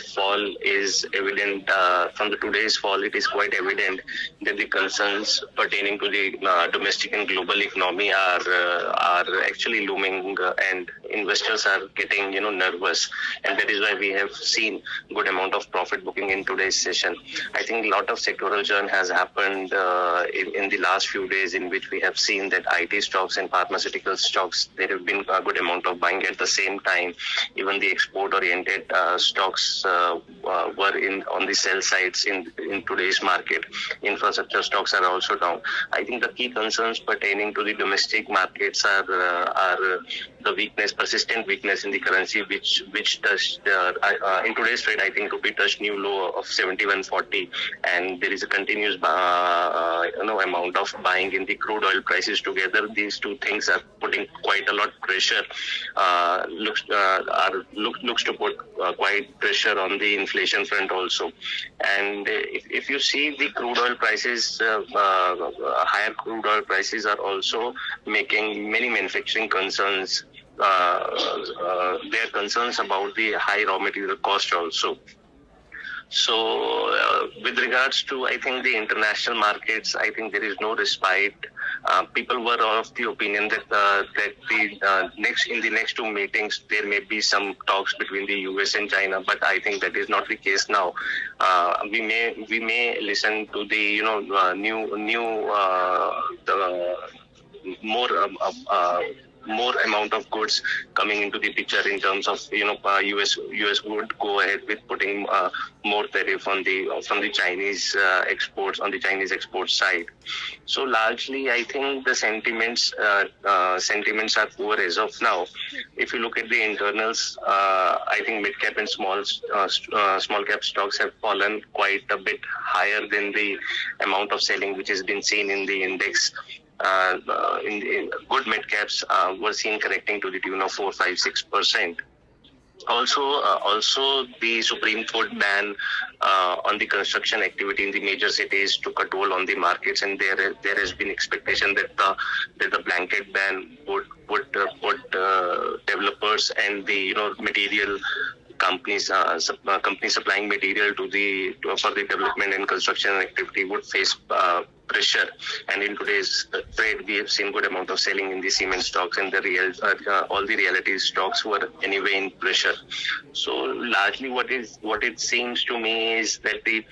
fall is evident. From the today's fall, it is quite evident that the concerns pertaining to the domestic and global economy are actually looming, and investors are getting nervous, and that is why we have seen good amount of profit booking in today's session. I think a lot of sectoral churn has happened in the last few days, in which we have seen that IT stocks and pharmaceutical stocks, there have been a good amount of buying. At the same time, even the export-oriented stocks were on the sell sides in today's market. Infrastructure stocks are also down. I think the key concerns pertaining to the domestic markets are the persistent weakness in the currency, which touched in today's trade. I think rupee touched new low of 71.40, and there is a continuous amount of buying in the crude oil prices. Together, these two things are putting quite a lot pressure. Looks to put quite pressure on the inflation front also. And if you see the crude oil prices, higher crude oil prices are also making many manufacturing concerns. There are concerns about the high raw material cost also. So with regards to, I think, the international markets, I think there is no respite. People were of the opinion that in the next two meetings there may be some talks between the US and China, but I think that is not the case now. We may listen to the more amount of goods coming into the picture in terms of US would go ahead with putting more tariff from the Chinese exports on the Chinese export side. So largely, I think the sentiments are poor as of now. If you look at the internals, I think mid cap and small cap stocks have fallen quite a bit higher than the amount of selling which has been seen in the index. In good mid caps were seen correcting to the tune of 4-5-6%. Also, the Supreme Court ban on the construction activity in the major cities took a toll on the markets, and there has been expectation that the blanket ban would put developers and the material companies supplying material for the development and construction activity would face pressure. And in today's trade, we have seen good amount of selling in the cement stocks, and all the realty stocks were anyway in pressure. So largely, what it seems to me is that the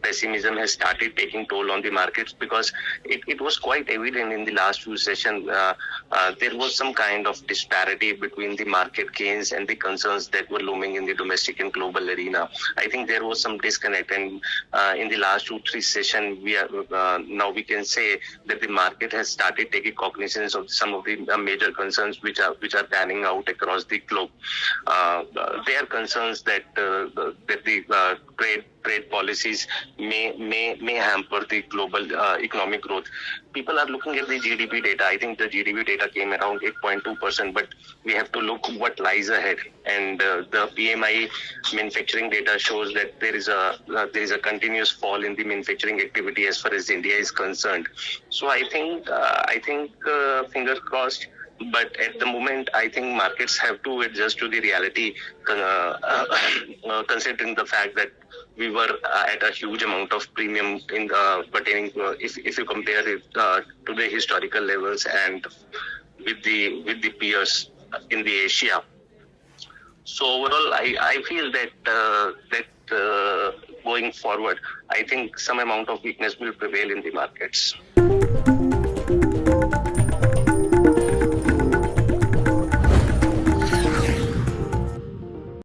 pessimism has started taking toll on the markets, because it was quite evident in the last few sessions. There was some kind of disparity between the market gains and the concerns that were looming in the domestic and global arena. I think there was some disconnect, and in the last 2-3 sessions, now we can say that the market has started taking cognizance of some of the major concerns which are panning out across the globe. There are concerns that the trade policies may hamper the global economic growth. People are looking at the GDP data. I think the GDP data came around 8.2%, but we have to look what lies ahead. And the PMI manufacturing data shows that there is a continuous fall in the manufacturing activity as far as India is concerned. So I think fingers crossed. But at the moment, I think markets have to adjust to the reality, considering the fact that we were at a huge amount of premium pertaining if you compare it to the historical levels and with the peers in the Asia. So overall, I feel that going forward, I think some amount of weakness will prevail in the markets.